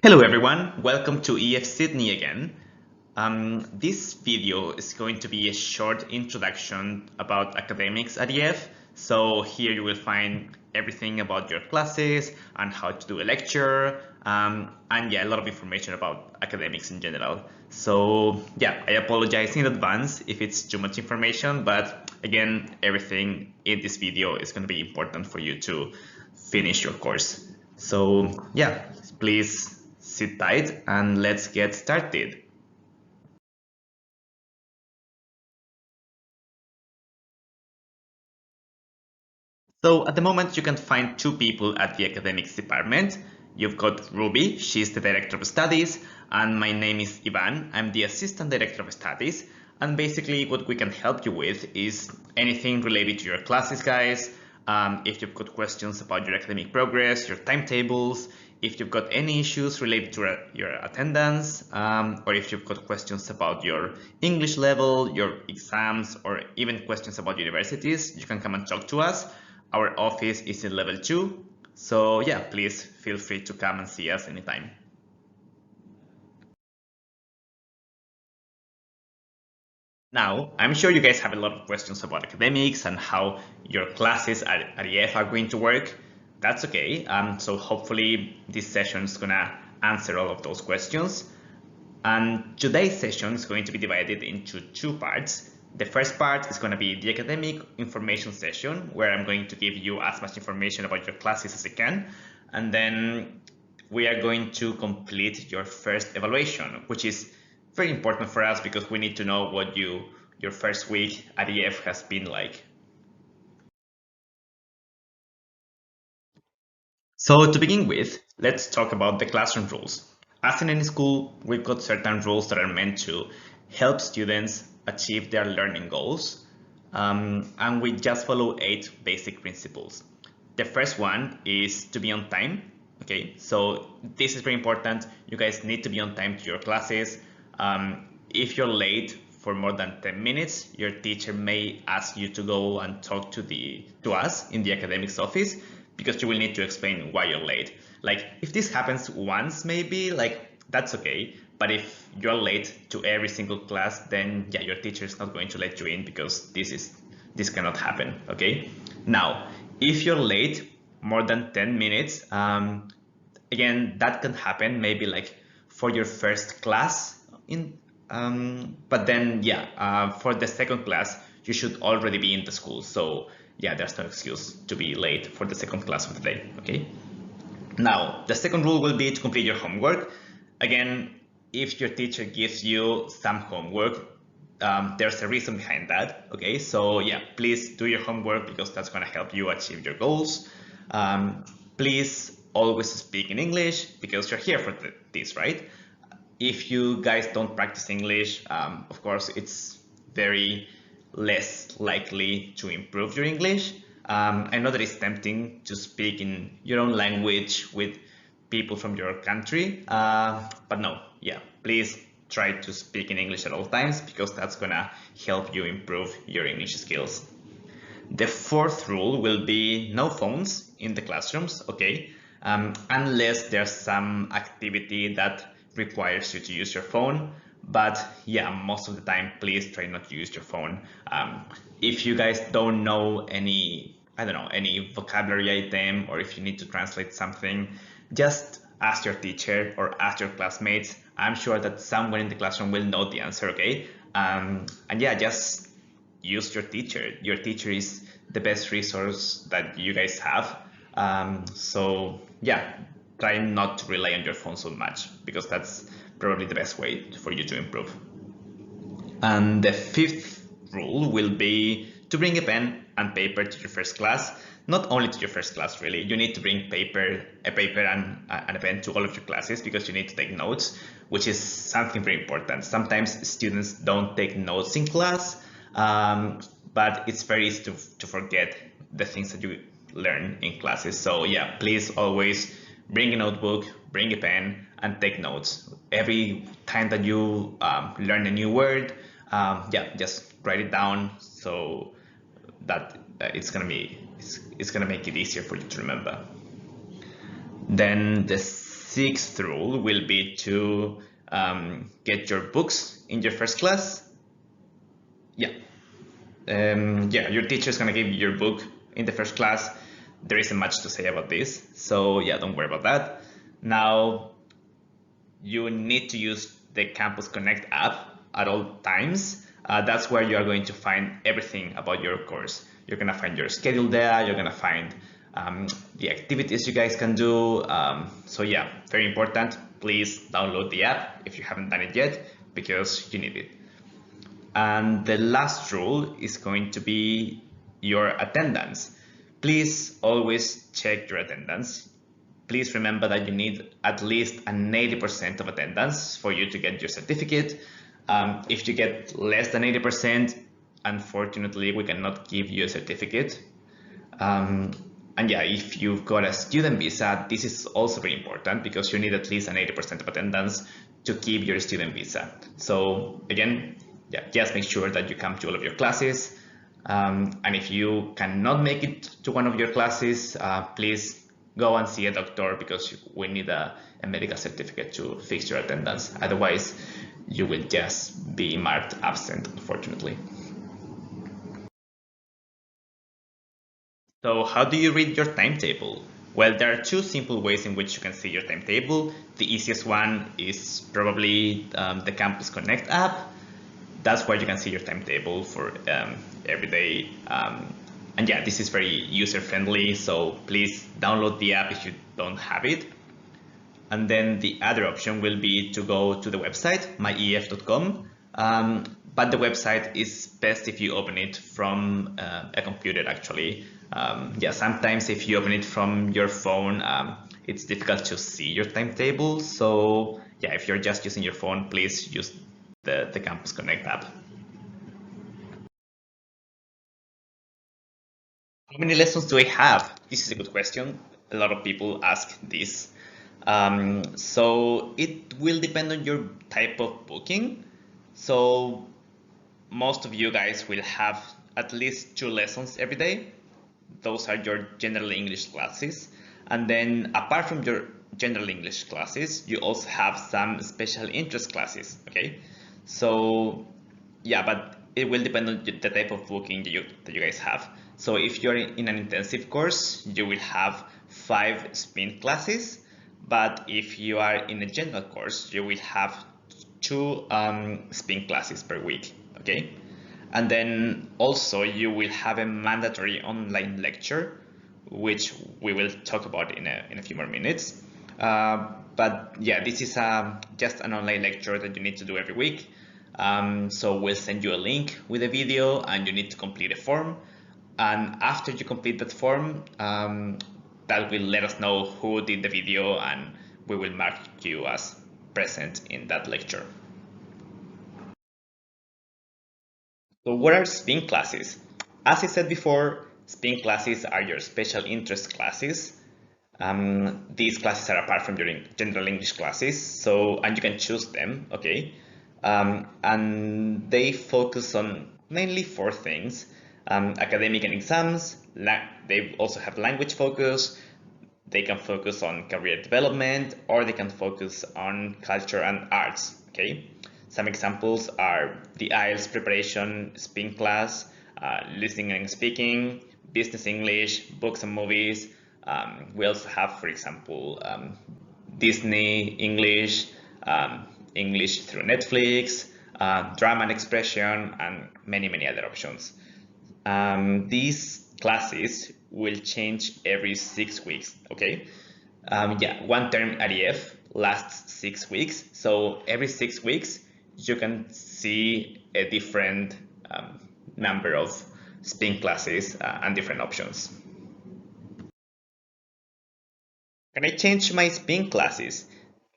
Hello everyone, welcome to EF Sydney again. This video is going to be a short introduction about academics at EF. So here you will find everything about your classes and how to do a lecture, and yeah, a lot of information about academics in general. So yeah, I apologize in advance if it's too much information, but again, everything in this video is going to be important for you to finish your course. So yeah, please sit tight and let's get started. So at the moment you can find two people at the academics department. You've got Ruby, she's the director of studies, and my name is Ivan, I'm the assistant director of studies. And basically what we can help you with is anything related to your classes, guys. If you've got questions about your academic progress, your timetables, if you've got any issues related to your attendance, or if you've got questions about your English level, your exams, or even questions about universities, you can come and talk to us. Our office is in level 2, so yeah, please feel free to come and see us anytime. Now, I'm sure you guys have a lot of questions about academics and how your classes at EF are going to work. That's okay. So hopefully this session is gonna answer all of those questions. And today's session is going to be divided into two parts. The first part is going to be the academic information session, where I'm going to give you as much information about your classes as I can. And then we are going to complete your first evaluation, which is very important for us because we need to know what your first week at EF has been like. So to begin with, let's talk about the classroom rules. As in any school, we've got certain rules that are meant to help students achieve their learning goals. And we just follow 8 basic principles. The first one is to be on time. Okay, so this is very important. You guys need to be on time to your classes. If you're late for more than 10 minutes, your teacher may ask you to go and talk to us in the academics office, because you will need to explain why you're late. Like if this happens once, maybe like that's okay. But if you're late to every single class, then yeah, your teacher is not going to let you in because this cannot happen. Okay. Now, if you're late more than 10 minutes, again, that can happen maybe like for your first class but then yeah, for the second class, you should already be in the school. So yeah, there's no excuse to be late for the second class of the day, okay? Now, the second rule will be to complete your homework. Again, if your teacher gives you some homework, there's a reason behind that, okay? So yeah, please do your homework because that's gonna help you achieve your goals. Please always speak in English because you're here for this, right? If you guys don't practice English, of course, it's very less likely to improve your English. I know that it's tempting to speak in your own language with people from your country, but no, yeah, please try to speak in English at all times because that's gonna help you improve your English skills. The fourth rule will be no phones in the classrooms, okay? Unless there's some activity that requires you to use your phone. But yeah, most of the time, please try not to use your phone. If you guys don't know any, I don't know, any vocabulary item, or if you need to translate something, just ask your teacher or ask your classmates. I'm sure that someone in the classroom will know the answer, okay? And yeah, just use your teacher. Your teacher is the best resource that you guys have. So yeah, try not to rely on your phone so much because that's probably the best way for you to improve. And the fifth rule will be to bring a pen and paper to your first class. Not only to your first class, really. You need to bring a paper and a pen to all of your classes because you need to take notes, which is something very important. Sometimes students don't take notes in class, but it's very easy to forget the things that you learn in classes. So yeah, please always bring a notebook, bring a pen, and take notes. Every time that you learn a new word, yeah, just write it down so that it's gonna make it easier for you to remember. Then the sixth rule will be to get your books in your first class. Yeah. Yeah, your teacher is going to give you your book in the first class. There isn't much to say about this. So yeah, don't worry about that. Now, you need to use the Campus Connect app at all times. That's where you are going to find everything about your course. You're going to find your schedule there. You're going to find the activities you guys can do. So yeah, very important. Please download the app if you haven't done it yet, because you need it. And the last rule is going to be your attendance. Please always check your attendance. Please remember that you need at least an 80% of attendance for you to get your certificate. If you get less than 80%, unfortunately, we cannot give you a certificate. And yeah, if you've got a student visa, this is also very important because you need at least an 80% of attendance to keep your student visa. So again, yeah, just make sure that you come to all of your classes. And if you cannot make it to one of your classes, please go and see a doctor because we need a medical certificate to fix your attendance. Otherwise, you will just be marked absent, unfortunately. So how do you read your timetable? Well, there are two simple ways in which you can see your timetable. The easiest one is probably the Campus Connect app. That's where you can see your timetable for every day. And yeah, this is very user-friendly, so please download the app if you don't have it. And then the other option will be to go to the website, myef.com. But the website is best if you open it from a computer, actually. Yeah, sometimes if you open it from your phone, it's difficult to see your timetable. So yeah, if you're just using your phone, please use the Campus Connect app. How many lessons do I have? This is a good question. A lot of people ask this. So it will depend on your type of booking. So most of you guys will have at least 2 lessons every day. Those are your general English classes. And then apart from your general English classes, you also have some special interest classes, okay? So yeah, but it will depend on the type of booking that you guys have. So if you're in an intensive course, you will have 5 spin classes. But if you are in a general course, you will have 2 spin classes per week, okay? And then also you will have a mandatory online lecture, which we will talk about in a few more minutes. But yeah, this is just an online lecture that you need to do every week. So we'll send you a link with a video and you need to complete a form. And after you complete that form, that will let us know who did the video and we will mark you as present in that lecture. So what are spin classes? As I said before, spin classes are your special interest classes. These classes are apart from your general English classes, so and you can choose them, okay? And they focus on mainly 4 things: academic and exams. They also have language focus. They can focus on career development, or they can focus on culture and arts, okay? Some examples are the IELTS preparation spin class, listening and speaking, business English, books and movies. We also have, for example, Disney English, English through Netflix, drama and expression, and many, many other options. These classes will change every 6 weeks, okay? Yeah, one term at EF lasts 6 weeks, so every 6 weeks you can see a different number of spin classes and different options. Can I change my spin classes?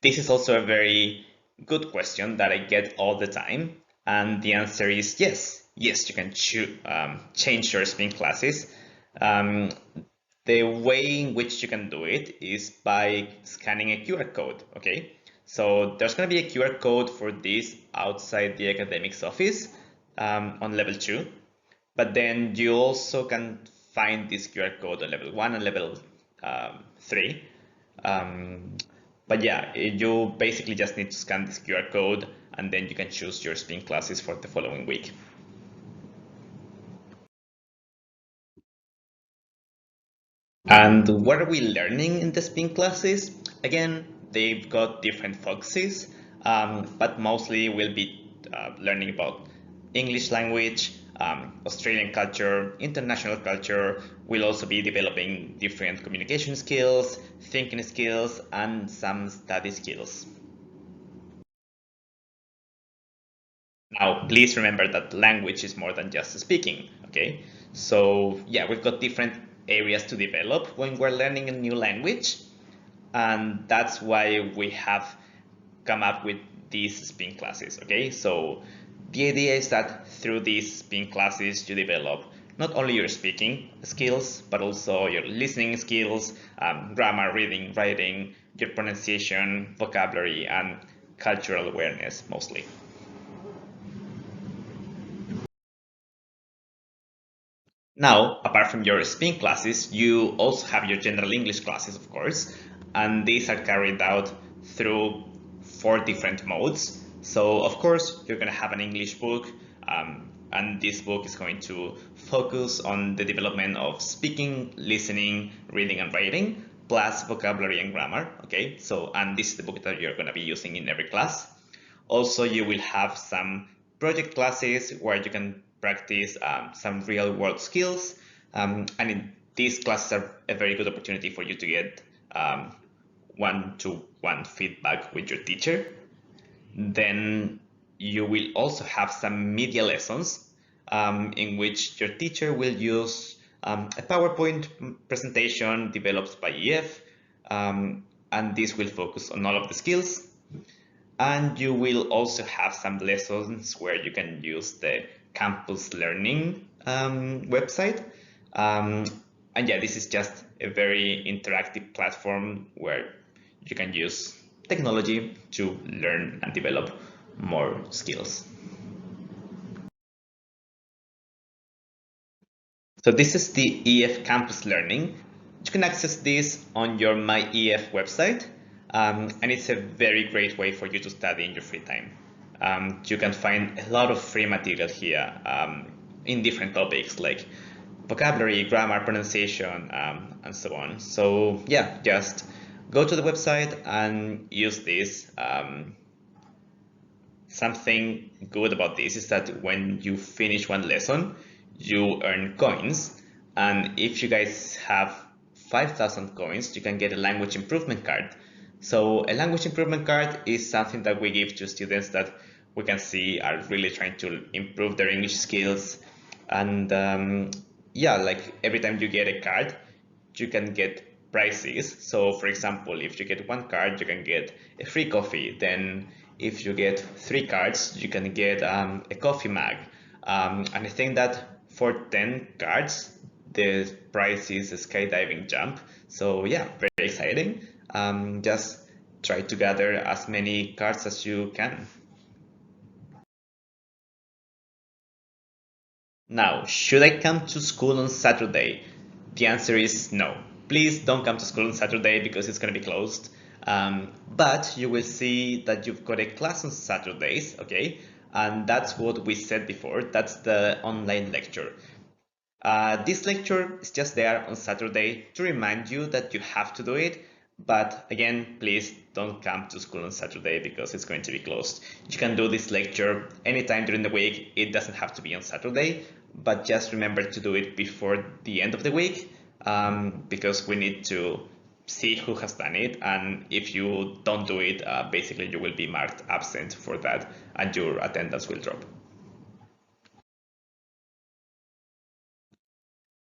This is also a very good question that I get all the time, and the answer is yes. Yes, you can change your spin classes. The way in which you can do it is by scanning a QR code, okay? So there's going to be a QR code for this outside the academics office on level 2, but then you also can find this QR code on level 1 and level 3. But yeah, you basically just need to scan this QR code and then you can choose your spin classes for the following week. And what are we learning in the spin classes? Again, they've got different focuses, but mostly we'll be learning about English language, Australian culture, international culture. We'll also be developing different communication skills, thinking skills, and some study skills. Now, please remember that language is more than just speaking, okay? So yeah, we've got different areas to develop when we're learning a new language, and that's why we have come up with these spin classes, okay? So the idea is that through these spin classes, you develop not only your speaking skills, but also your listening skills, grammar, reading, writing, your pronunciation, vocabulary, and cultural awareness mostly. Now, apart from your spin classes, you also have your general English classes, of course, and these are carried out through 4 different modes. So, of course, you're going to have an English book, and this book is going to focus on the development of speaking, listening, reading, and writing, plus vocabulary and grammar. Okay, so, and this is the book that you're going to be using in every class. Also, you will have some project classes where you can practice some real world skills. And in these classes are a very good opportunity for you to get one-to-one feedback with your teacher. Then you will also have some media lessons in which your teacher will use a PowerPoint presentation developed by EF, and this will focus on all of the skills. And you will also have some lessons where you can use the campus learning website. And yeah, this is just a very interactive platform where you can use technology to learn and develop more skills. So this is the EF Campus Learning. You can access this on your My EF website, and it's a very great way for you to study in your free time. You can find a lot of free material here in different topics like vocabulary, grammar, pronunciation, and so on. So yeah, just go to the website and use this. Something good about this is that when you finish one lesson, you earn coins. And if you guys have 5,000 coins, you can get a language improvement card. So a language improvement card is something that we give to students that we can see are really trying to improve their English skills. And yeah, like every time you get a card, you can get prizes. So for example, if you get one card, you can get a free coffee. Then if you get 3 cards, you can get a coffee mug. And I think that for 10 cards, the price is a skydiving jump. So yeah, very exciting. Just try to gather as many cards as you can. Now, should I come to school on Saturday? The answer is no. Please don't come to school on Saturday because it's going to be closed. But you will see that you've got a class on Saturdays, okay? And that's what we said before. That's the online lecture. This lecture is just there on Saturday to remind you that you have to do it. But again, please don't come to school on Saturday because it's going to be closed. You can do this lecture anytime during the week. It doesn't have to be on Saturday, but just remember to do it before the end of the week because we need to see who has done it. And if you don't do it, basically you will be marked absent for that and your attendance will drop.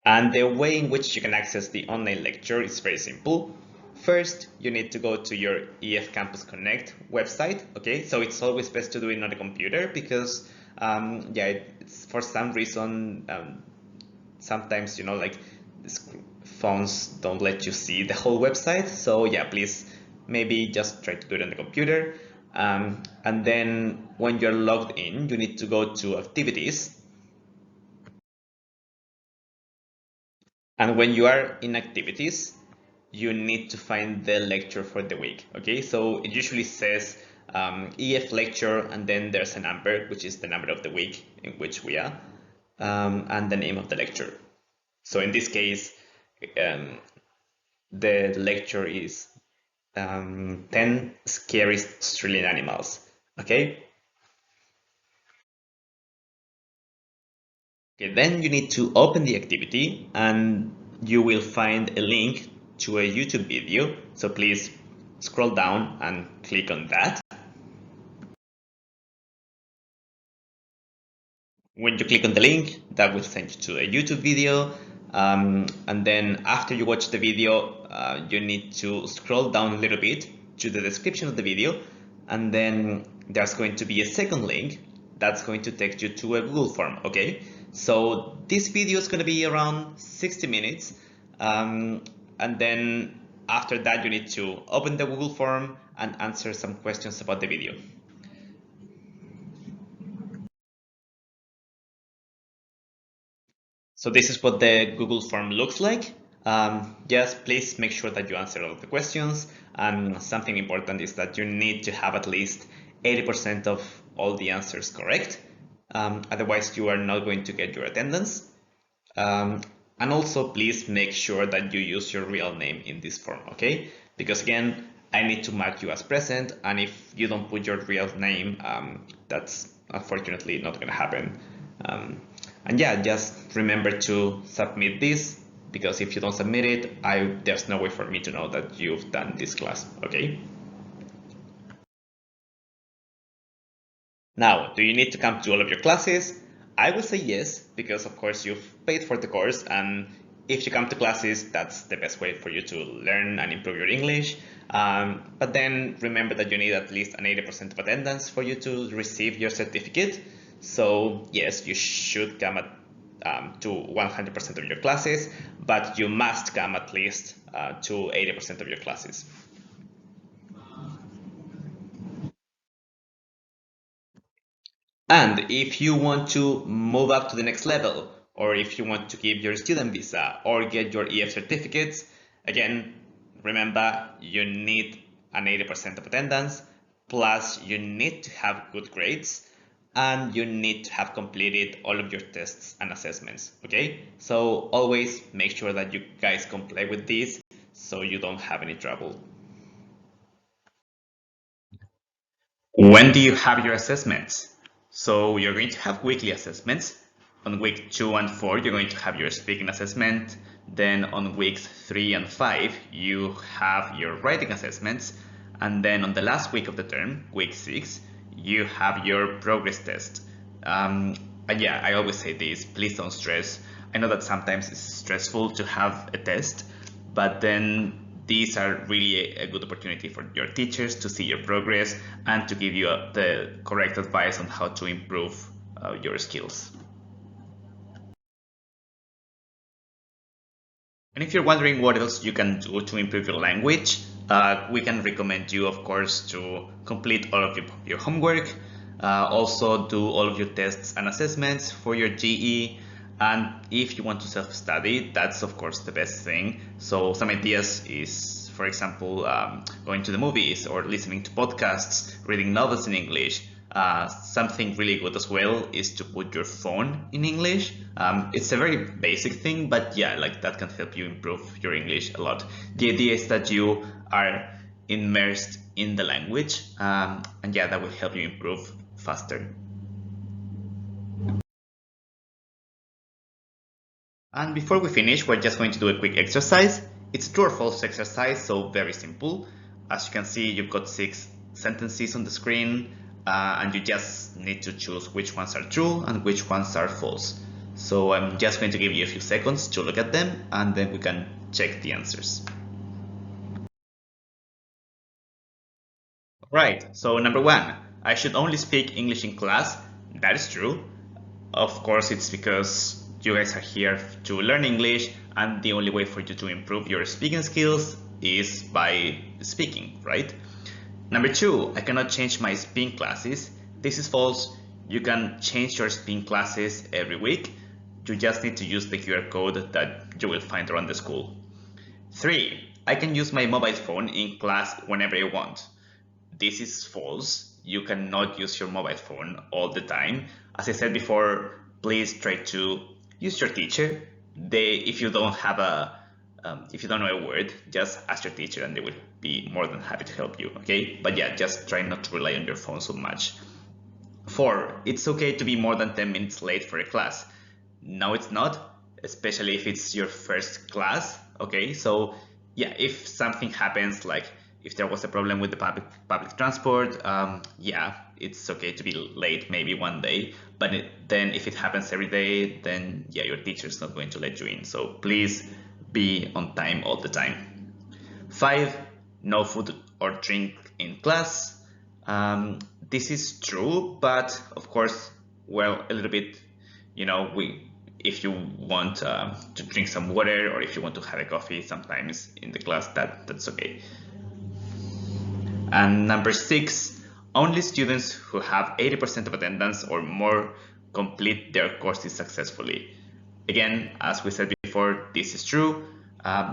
And the way in which you can access the online lecture is very simple. First, you need to go to your EF Campus Connect website. Okay, so it's always best to do it on a computer because, yeah, it's, for some reason, sometimes like phones don't let you see the whole website. So yeah, please maybe just try to do it on the computer. And then when you're logged in, you need to go to activities. And when you are in activities, you need to find the lecture for the week. Okay, so it usually says EF lecture, and then there's a number, which is the number of the week in which we are, and the name of the lecture. So in this case, the lecture is 10 scariest Australian animals. Okay? Okay, then you need to open the activity and you will find a link to a YouTube video. So please scroll down and click on that. When you click on the link, that will send you to a YouTube video. And then after you watch the video, you need to scroll down a little bit to the description of the video. And then there's going to be a second link that's going to take you to a Google form, okay? So this video is going to be around 60 minutes. And then after that, you need to open the Google form and answer some questions about the video. So this is what the Google form looks like. Just please make sure that you answer all of the questions. And something important is that you need to have at least 80% of all the answers correct. Otherwise, you are not going to get your attendance. And also, please make sure that you use your real name in this form, okay? Because again, I need to mark you as present, and if you don't put your real name, that's unfortunately not going to happen. And yeah, just remember to submit this, because if you don't submit it, there's no way for me to know that you've done this class, okay? Now, do you need to come to all of your classes? I will say yes, because of course you've paid for the course, and if you come to classes, that's the best way for you to learn and improve your English. But then remember that you need at least an 80% of attendance for you to receive your certificate. So yes, you should come to 100% of your classes, but you must come at least to 80% of your classes. And if you want to move up to the next level, or if you want to keep your student visa or get your EF certificates, again, remember you need an 80% of attendance, plus you need to have good grades, and you need to have completed all of your tests and assessments, okay? So always make sure that you guys comply with this so you don't have any trouble. When do you have your assessments? So you're going to have weekly assessments. On week 2 and 4, you're going to have your speaking assessment. Then on weeks 3 and 5, you have your writing assessments. And then on the last week of the term, week 6, you have your progress test. And yeah, I always say this, please don't stress. I know that sometimes it's stressful to have a test, but then these are really a good opportunity for your teachers to see your progress and to give you the correct advice on how to improve your skills. And if you're wondering what else you can do to improve your language, we can recommend you, of course, to complete all of your homework, also do all of your tests and assessments for your GE, and if you want to self-study, that's of course the best thing. So some ideas is, for example, going to the movies or listening to podcasts, reading novels in English. Something really good as well is to put your phone in English. It's a very basic thing, but yeah, like that can help you improve your English a lot. The idea is that you are immersed in the language, and yeah, that will help you improve faster. And before we finish, we're just going to do a quick exercise. It's a true or false exercise, so very simple. As you can see, you've got 6 sentences on the screen, and you just need to choose which ones are true and which ones are false. So I'm just going to give you a few seconds to look at them, and then we can check the answers. Right, so number 1, I should only speak English in class. That is true. Of course, it's because you guys are here to learn English, and the only way for you to improve your speaking skills is by speaking, right? Number 2, I cannot change my speaking classes. This is false. You can change your speaking classes every week. You just need to use the QR code that you will find around the school. 3, I can use my mobile phone in class whenever I want. This is false. You cannot use your mobile phone all the time. As I said before, please try to use your teacher. If you don't have if you don't know a word, just ask your teacher and they will be more than happy to help you, okay? But yeah, just try not to rely on your phone so much. 4, it's okay to be more than 10 minutes late for a class. No, it's not, especially if it's your first class, okay? So yeah, if something happens, like if there was a problem with the public transport, yeah, it's okay to be late maybe one day, but then if it happens every day, then yeah, your teacher is not going to let you in. So please be on time all the time. 5, no food or drink in class. This is true, but of course, well, a little bit, if you want to drink some water or if you want to have a coffee sometimes in the class, that's okay. And number 6, only students who have 80% of attendance or more complete their courses successfully. Again, as we said before, this is true.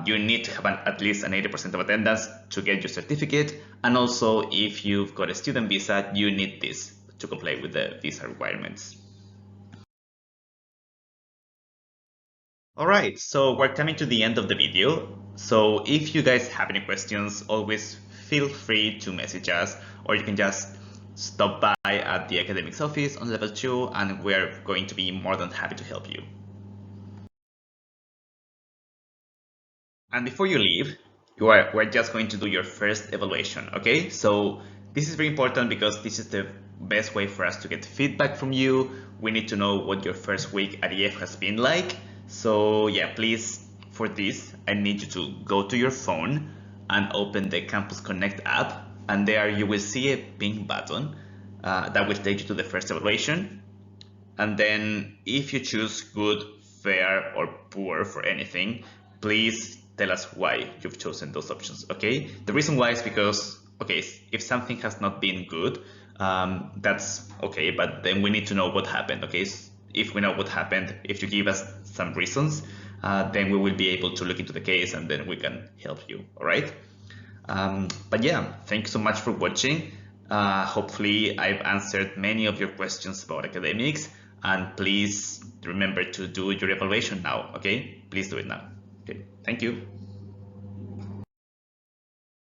You need to have at least an 80% of attendance to get your certificate. And also, if you've got a student visa, you need this to comply with the visa requirements. All right, so we're coming to the end of the video. So if you guys have any questions, always feel free to message us, or you can just stop by at the academics office on level 2, and we're going to be more than happy to help you. And before you leave, we're just going to do your first evaluation, okay? So this is very important because this is the best way for us to get feedback from you. We need to know what your first week at EF has been like. So yeah, please, for this, I need you to go to your phone and open the Campus Connect app, and there you will see a pink button that will take you to the first evaluation. And then if you choose good, fair, or poor for anything, please tell us why you've chosen those options, okay? The reason why is because, okay, if something has not been good, that's okay, but then we need to know what happened, okay? If we know what happened, if you give us some reasons, then we will be able to look into the case and then we can help you, all right? But yeah, thank you so much for watching. Hopefully I've answered many of your questions about academics, and please remember to do your evaluation now, okay? Please do it now. Okay, thank you.